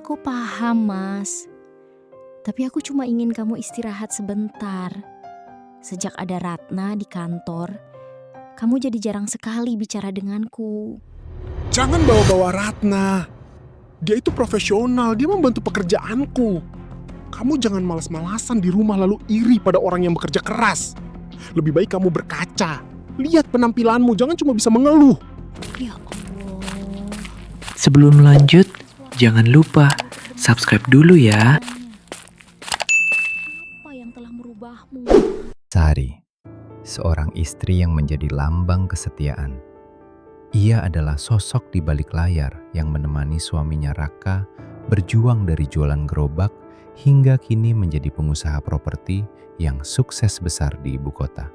Aku paham, Mas. Tapi aku cuma ingin kamu istirahat sebentar. Sejak ada Ratna di kantor, kamu jadi jarang sekali bicara denganku. Jangan bawa-bawa Ratna. Dia itu profesional, dia membantu pekerjaanku. Kamu jangan malas-malasan di rumah lalu iri pada orang yang bekerja keras. Lebih baik kamu berkaca. Lihat penampilanmu, jangan cuma bisa mengeluh. Ya Allah. Sebelum lanjut, jangan lupa subscribe dulu ya. Apa yang telah merubahmu? Sari, seorang istri yang menjadi lambang kesetiaan. Ia adalah sosok di balik layar yang menemani suaminya Raka berjuang dari jualan gerobak hingga kini menjadi pengusaha properti yang sukses besar di ibu kota.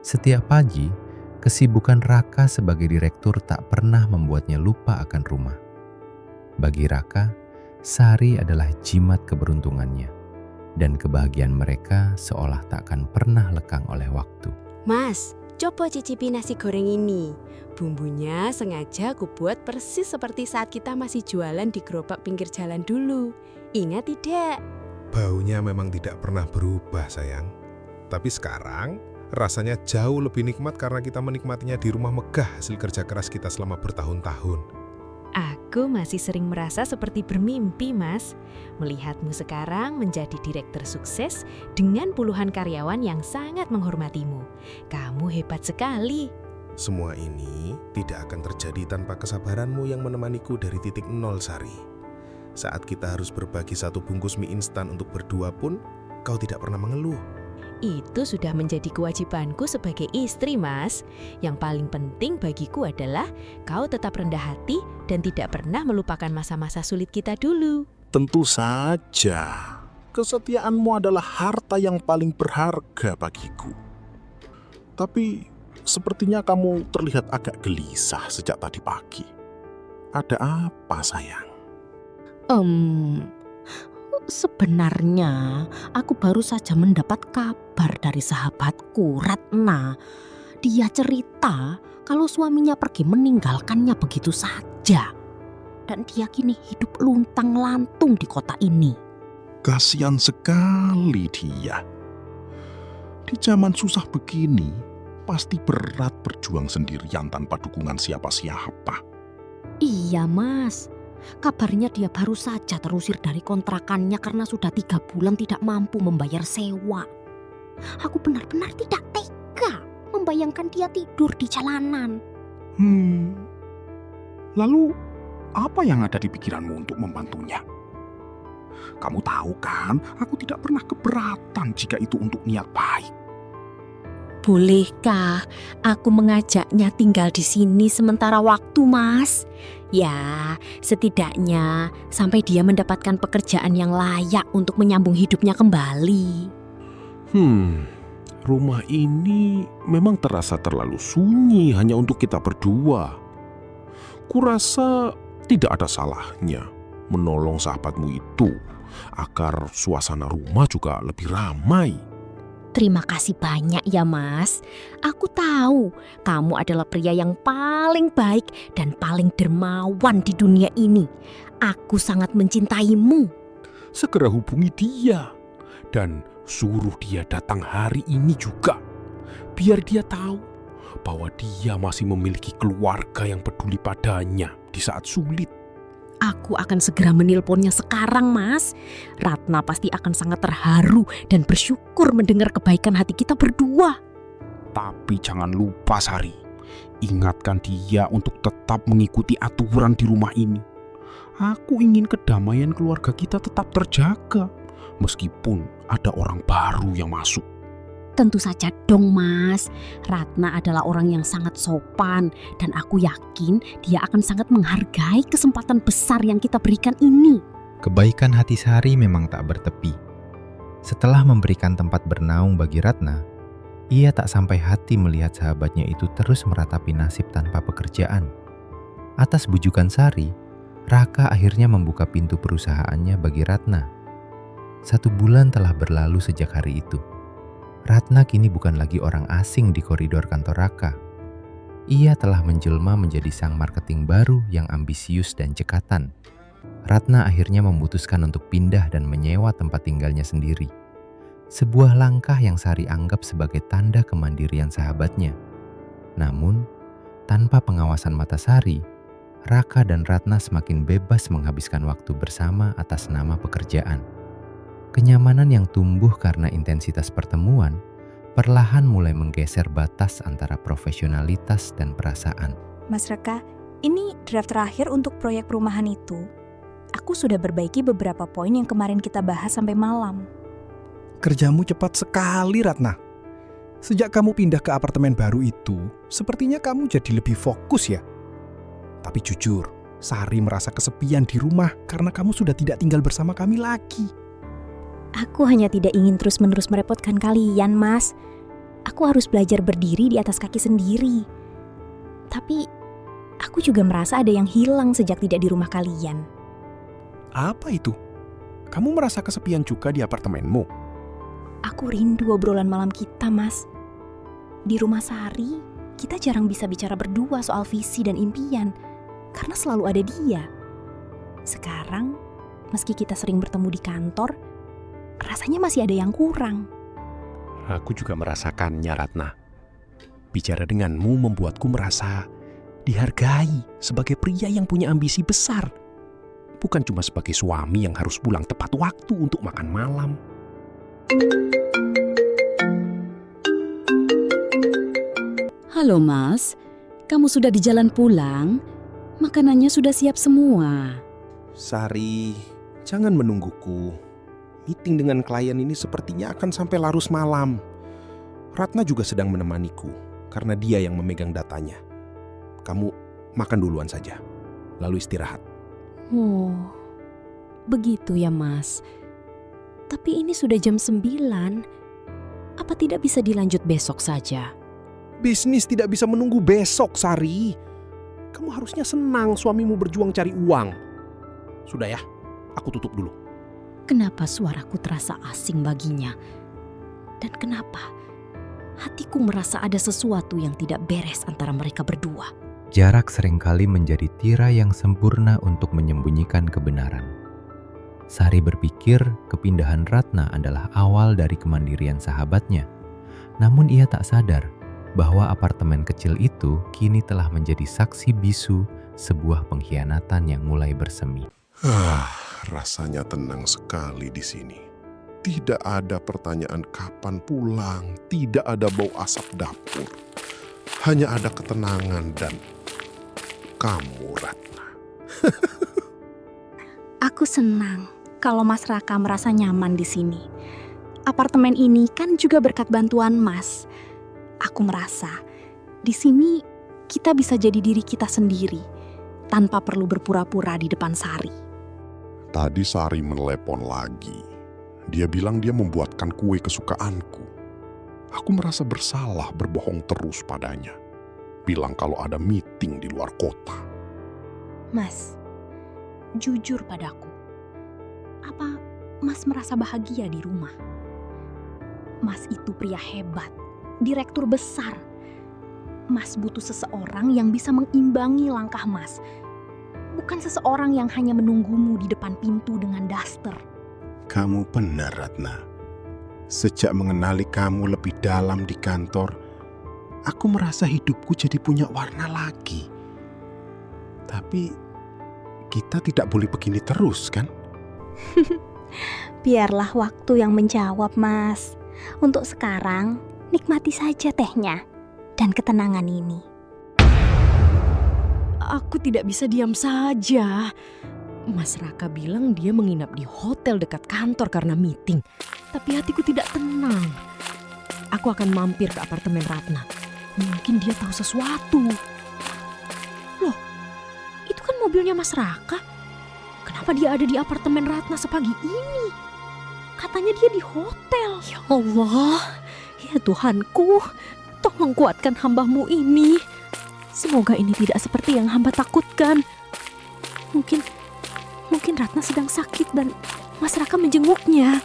Setiap pagi, kesibukan Raka sebagai direktur tak pernah membuatnya lupa akan rumah. Bagi Raka, Sari adalah jimat keberuntungannya, dan kebahagiaan mereka seolah tak akan pernah lekang oleh waktu. Mas, coba cicipi nasi goreng ini. Bumbunya sengaja aku buat persis seperti saat kita masih jualan di gerobak pinggir jalan dulu. Ingat tidak? Baunya memang tidak pernah berubah, sayang. Tapi sekarang, rasanya jauh lebih nikmat karena kita menikmatinya di rumah megah hasil kerja keras kita selama bertahun-tahun. Aku masih sering merasa seperti bermimpi, Mas. Melihatmu sekarang menjadi direktur sukses dengan puluhan karyawan yang sangat menghormatimu. Kamu hebat sekali. Semua ini tidak akan terjadi tanpa kesabaranmu yang menemaniku dari titik nol, Sari. Saat kita harus berbagi satu bungkus mie instan untuk berdua pun, kau tidak pernah mengeluh. Itu sudah menjadi kewajibanku sebagai istri, Mas. Yang paling penting bagiku adalah kau tetap rendah hati dan tidak pernah melupakan masa-masa sulit kita dulu. Tentu saja, kesetiaanmu adalah harta yang paling berharga bagiku. Tapi sepertinya kamu terlihat agak gelisah sejak tadi pagi. Ada apa, sayang? Sebenarnya aku baru saja mendapat kabar dari sahabatku Ratna. Dia cerita kalau suaminya pergi meninggalkannya begitu saja. Dan dia kini hidup luntang-lantung di kota ini. Kasihan sekali dia. Di zaman susah begini, pasti berat berjuang sendirian tanpa dukungan siapa-siapa. Iya, Mas. Kabarnya dia baru saja terusir dari kontrakannya karena sudah 3 bulan tidak mampu membayar sewa. Aku benar-benar tidak tega membayangkan dia tidur di jalanan. Lalu apa yang ada di pikiranmu untuk membantunya? Kamu tahu kan, aku tidak pernah keberatan jika itu untuk niat baik. Bolehkah aku mengajaknya tinggal di sini sementara waktu, Mas? Ya, setidaknya sampai dia mendapatkan pekerjaan yang layak untuk menyambung hidupnya kembali. Rumah ini memang terasa terlalu sunyi hanya untuk kita berdua. Kurasa tidak ada salahnya menolong sahabatmu itu agar suasana rumah juga lebih ramai. Terima kasih banyak ya, Mas. Aku tahu kamu adalah pria yang paling baik dan paling dermawan di dunia ini. Aku sangat mencintaimu. Segera hubungi dia dan suruh dia datang hari ini juga. Biar dia tahu bahwa dia masih memiliki keluarga yang peduli padanya di saat sulit. Aku akan segera menelponnya sekarang, Mas. Ratna pasti akan sangat terharu dan bersyukur mendengar kebaikan hati kita berdua. Tapi jangan lupa, Sari, ingatkan dia untuk tetap mengikuti aturan di rumah ini. Aku ingin kedamaian keluarga kita tetap terjaga, meskipun ada orang baru yang masuk. Tentu saja dong, Mas. Ratna adalah orang yang sangat sopan dan aku yakin dia akan sangat menghargai kesempatan besar yang kita berikan ini. Kebaikan hati Sari memang tak bertepi. Setelah memberikan tempat bernaung bagi Ratna, ia tak sampai hati melihat sahabatnya itu terus meratapi nasib tanpa pekerjaan. Atas bujukan Sari, Raka akhirnya membuka pintu perusahaannya bagi Ratna. 1 bulan telah berlalu sejak hari itu. Ratna kini bukan lagi orang asing di koridor kantor Raka. Ia telah menjelma menjadi sang marketing baru yang ambisius dan cekatan. Ratna akhirnya memutuskan untuk pindah dan menyewa tempat tinggalnya sendiri. Sebuah langkah yang Sari anggap sebagai tanda kemandirian sahabatnya. Namun, tanpa pengawasan mata Sari, Raka dan Ratna semakin bebas menghabiskan waktu bersama atas nama pekerjaan. Kenyamanan yang tumbuh karena intensitas pertemuan perlahan mulai menggeser batas antara profesionalitas dan perasaan. Mas Raka, ini draft terakhir untuk proyek perumahan itu. Aku sudah perbaiki beberapa poin yang kemarin kita bahas sampai malam. Kerjamu cepat sekali, Ratna. Sejak kamu pindah ke apartemen baru itu, sepertinya kamu jadi lebih fokus ya. Tapi jujur, Sari merasa kesepian di rumah karena kamu sudah tidak tinggal bersama kami lagi. Aku hanya tidak ingin terus-menerus merepotkan kalian, Mas. Aku harus belajar berdiri di atas kaki sendiri. Tapi, aku juga merasa ada yang hilang sejak tidak di rumah kalian. Apa itu? Kamu merasa kesepian juga di apartemenmu? Aku rindu obrolan malam kita, Mas. Di rumah Sari, kita jarang bisa bicara berdua soal visi dan impian, karena selalu ada dia. Sekarang, meski kita sering bertemu di kantor, rasanya masih ada yang kurang. Aku juga merasakannya, Ratna. Bicara denganmu membuatku merasa dihargai sebagai pria yang punya ambisi besar. Bukan cuma sebagai suami yang harus pulang tepat waktu untuk makan malam. Halo Mas, kamu sudah di jalan pulang? Makanannya sudah siap semua. Sari, jangan menungguku. Meeting dengan klien ini sepertinya akan sampai larut malam. Ratna juga sedang menemaniku, karena dia yang memegang datanya. Kamu makan duluan saja, lalu istirahat. Oh, begitu ya Mas. Tapi ini sudah jam 9. Apa tidak bisa dilanjut besok saja? Bisnis tidak bisa menunggu besok, Sari. Kamu harusnya senang suamimu berjuang cari uang. Sudah ya, aku tutup dulu. Kenapa suaraku terasa asing baginya? Dan kenapa hatiku merasa ada sesuatu yang tidak beres antara mereka berdua? Jarak seringkali menjadi tirai yang sempurna untuk menyembunyikan kebenaran. Sari berpikir kepindahan Ratna adalah awal dari kemandirian sahabatnya. Namun ia tak sadar bahwa apartemen kecil itu kini telah menjadi saksi bisu sebuah pengkhianatan yang mulai bersemi. Rasanya tenang sekali di sini. Tidak ada pertanyaan kapan pulang, tidak ada bau asap dapur. Hanya ada ketenangan dan kamu, Ratna. Aku senang kalau Mas Raka merasa nyaman di sini. Apartemen ini kan juga berkat bantuan Mas. Aku merasa di sini kita bisa jadi diri kita sendiri tanpa perlu berpura-pura di depan Sari. Tadi Sari menelepon lagi. Dia bilang dia membuatkan kue kesukaanku. Aku merasa bersalah berbohong terus padanya. Bilang kalau ada meeting di luar kota. Mas, jujur padaku. Apa Mas merasa bahagia di rumah? Mas itu pria hebat, direktur besar. Mas butuh seseorang yang bisa mengimbangi langkah Mas. Bukan seseorang yang hanya menunggumu di depan pintu dengan daster. Kamu benar, Ratna. Sejak mengenali kamu lebih dalam di kantor, aku merasa hidupku jadi punya warna lagi. Tapi kita tidak boleh begini terus, kan? Biarlah waktu yang menjawab, Mas. Untuk sekarang, nikmati saja tehnya dan ketenangan ini. Aku tidak bisa diam saja. Mas Raka bilang dia menginap di hotel dekat kantor karena meeting. Tapi hatiku tidak tenang. Aku akan mampir ke apartemen Ratna. Mungkin dia tahu sesuatu. Loh, itu kan mobilnya Mas Raka. Kenapa dia ada di apartemen Ratna sepagi ini? Katanya dia di hotel. Ya Allah, ya Tuhanku, tolong kuatkan hamba-Mu ini. Semoga ini tidak seperti yang hamba takutkan. Mungkin Ratna sedang sakit dan Mas Raka menjenguknya.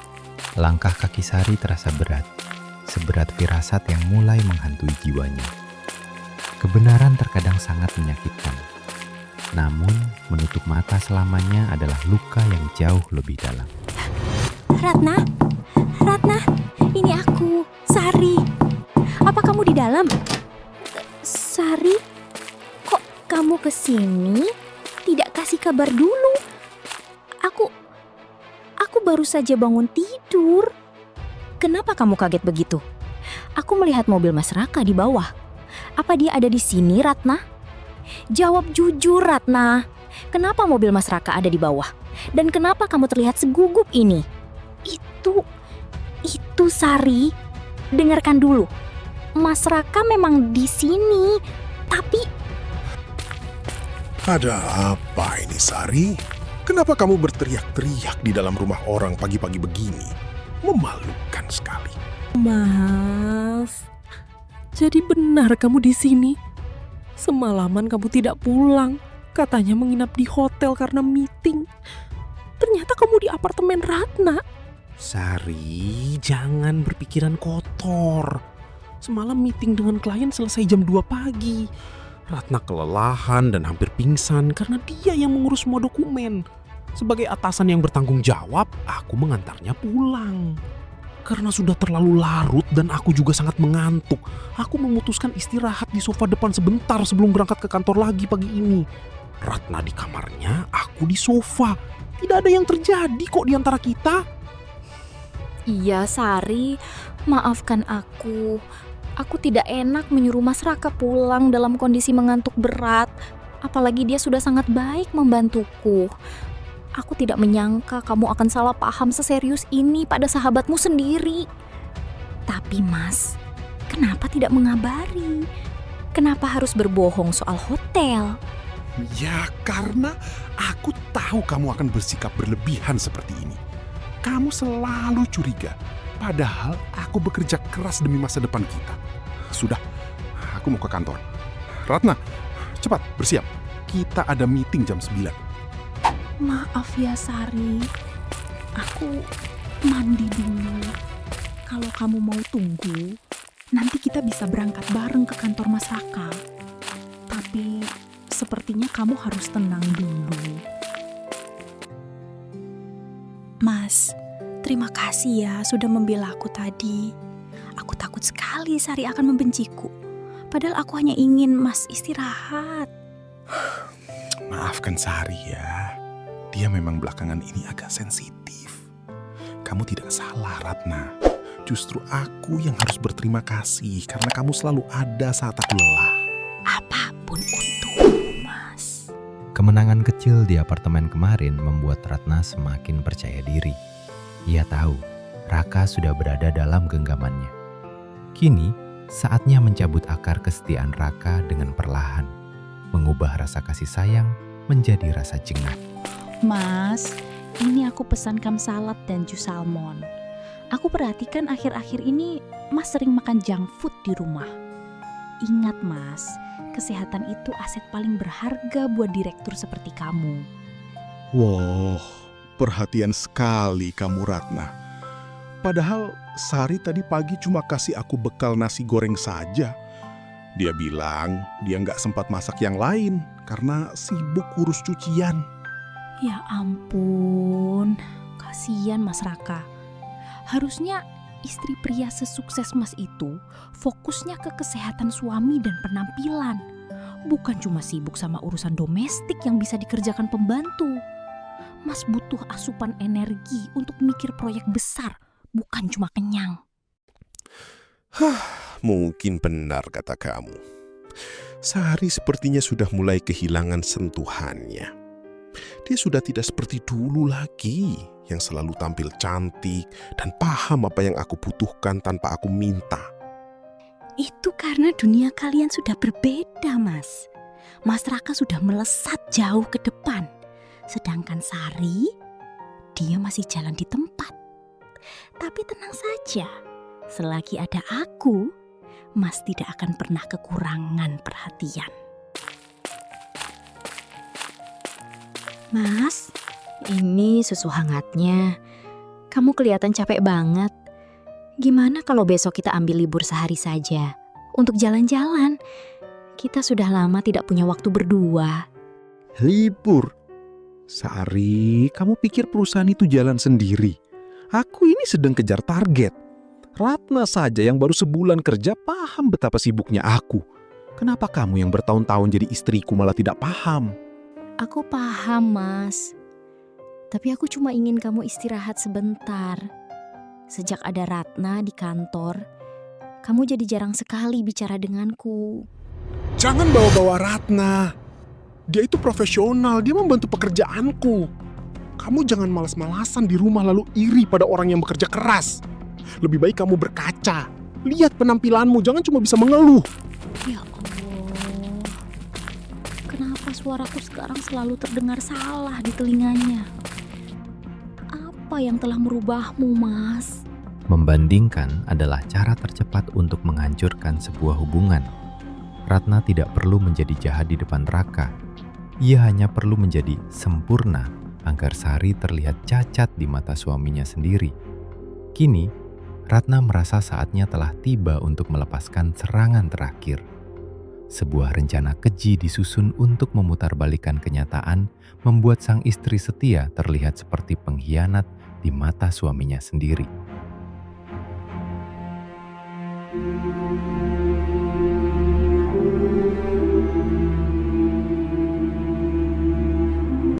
Langkah kaki Sari terasa berat, seberat firasat yang mulai menghantui jiwanya. Kebenaran terkadang sangat menyakitkan. Namun, menutup mata selamanya adalah luka yang jauh lebih dalam. Ratna, Ratna, ini aku, Sari. Apa kamu di dalam? Sari, kok kamu kesini? Tidak kasih kabar dulu. Aku baru saja bangun tidur. Kenapa kamu kaget begitu? Aku melihat mobil Mas Raka di bawah. Apa dia ada di sini, Ratna? Jawab jujur, Ratna. Kenapa mobil Mas Raka ada di bawah? Dan kenapa kamu terlihat segugup ini? Itu Sari. Dengarkan dulu. Mas Raka memang di sini, tapi... Ada apa ini, Sari? Kenapa kamu berteriak-teriak di dalam rumah orang pagi-pagi begini? Memalukan sekali. Mas, jadi benar kamu di sini. Semalaman kamu tidak pulang. Katanya menginap di hotel karena meeting. Ternyata kamu di apartemen Ratna. Sari, jangan berpikiran kotor. Semalam meeting dengan klien selesai jam 2 pagi. Ratna kelelahan dan hampir pingsan karena dia yang mengurus semua dokumen. Sebagai atasan yang bertanggung jawab, aku mengantarnya pulang. Karena sudah terlalu larut dan aku juga sangat mengantuk, aku memutuskan istirahat di sofa depan sebentar sebelum berangkat ke kantor lagi pagi ini. Ratna di kamarnya, aku di sofa. Tidak ada yang terjadi kok di antara kita. Iya, Sari. Maafkan aku. Aku tidak enak menyuruh Mas Raka pulang dalam kondisi mengantuk berat. Apalagi dia sudah sangat baik membantuku. Aku tidak menyangka kamu akan salah paham seserius ini pada sahabatmu sendiri. Tapi Mas, kenapa tidak mengabari? Kenapa harus berbohong soal hotel? Ya, karena aku tahu kamu akan bersikap berlebihan seperti ini. Kamu selalu curiga, padahal aku bekerja keras demi masa depan kita. Sudah, aku mau ke kantor. Ratna, cepat bersiap. Kita ada meeting jam 9. Maaf ya Sari, aku mandi dulu. Kalau kamu mau tunggu, nanti kita bisa berangkat bareng ke kantor Mas Raka. Tapi sepertinya kamu harus tenang dulu. Mas, terima kasih ya sudah membela aku tadi. Aku takut sekali Sari akan membenciku. Padahal aku hanya ingin Mas istirahat. Maafkan Sari ya. Dia memang belakangan ini agak sensitif. Kamu tidak salah, Ratna. Justru aku yang harus berterima kasih karena kamu selalu ada saat aku lelah. Apapun untukmu, Mas. Kemenangan kecil di apartemen kemarin membuat Ratna semakin percaya diri. Ia tahu Raka sudah berada dalam genggamannya. Kini, saatnya mencabut akar kesetiaan Raka dengan perlahan, mengubah rasa kasih sayang menjadi rasa jengah. Mas, ini aku pesankan salad dan jus salmon. Aku perhatikan akhir-akhir ini Mas sering makan junk food di rumah. Ingat Mas, kesehatan itu aset paling berharga buat direktur seperti kamu. Wow, perhatian sekali kamu, Ratna. Padahal Sari tadi pagi cuma kasih aku bekal nasi goreng saja. Dia bilang dia nggak sempat masak yang lain karena sibuk urus cucian. Ya ampun, kasihan Mas Raka. Harusnya istri pria sesukses Mas itu fokusnya ke kesehatan suami dan penampilan. Bukan cuma sibuk sama urusan domestik yang bisa dikerjakan pembantu. Mas butuh asupan energi untuk mikir proyek besar, bukan cuma kenyang. Mungkin benar kata kamu. Sari sepertinya sudah mulai kehilangan sentuhannya. Dia sudah tidak seperti dulu lagi, yang selalu tampil cantik dan paham apa yang aku butuhkan tanpa aku minta. Itu karena dunia kalian sudah berbeda, Mas. Mas Raka sudah melesat jauh ke depan. Sedangkan Sari, dia masih jalan di tempat. Tapi tenang saja, selagi ada aku, Mas tidak akan pernah kekurangan perhatian. Mas, ini susu hangatnya. Kamu kelihatan capek banget. Gimana kalau besok kita ambil libur sehari saja untuk jalan-jalan? Kita sudah lama tidak punya waktu berdua. Libur? Sari, kamu pikir perusahaan itu jalan sendiri? Aku ini sedang kejar target. Ratna saja yang baru sebulan kerja paham betapa sibuknya aku. Kenapa kamu yang bertahun-tahun jadi istriku malah tidak paham? Aku paham, Mas. Tapi aku cuma ingin kamu istirahat sebentar. Sejak ada Ratna di kantor, kamu jadi jarang sekali bicara denganku. Jangan bawa-bawa Ratna. Dia itu profesional, dia membantu pekerjaanku. Kamu jangan malas-malasan di rumah lalu iri pada orang yang bekerja keras. Lebih baik kamu berkaca. Lihat penampilanmu, jangan cuma bisa mengeluh. Ya Allah, kenapa suaraku sekarang selalu terdengar salah di telinganya? Apa yang telah merubahmu, Mas? Membandingkan adalah cara tercepat untuk menghancurkan sebuah hubungan. Ratna tidak perlu menjadi jahat di depan Raka. Ia hanya perlu menjadi sempurna agar Sari terlihat cacat di mata suaminya sendiri. Kini, Ratna merasa saatnya telah tiba untuk melepaskan serangan terakhir. Sebuah rencana keji disusun untuk memutarbalikkan kenyataan, membuat sang istri setia terlihat seperti pengkhianat di mata suaminya sendiri.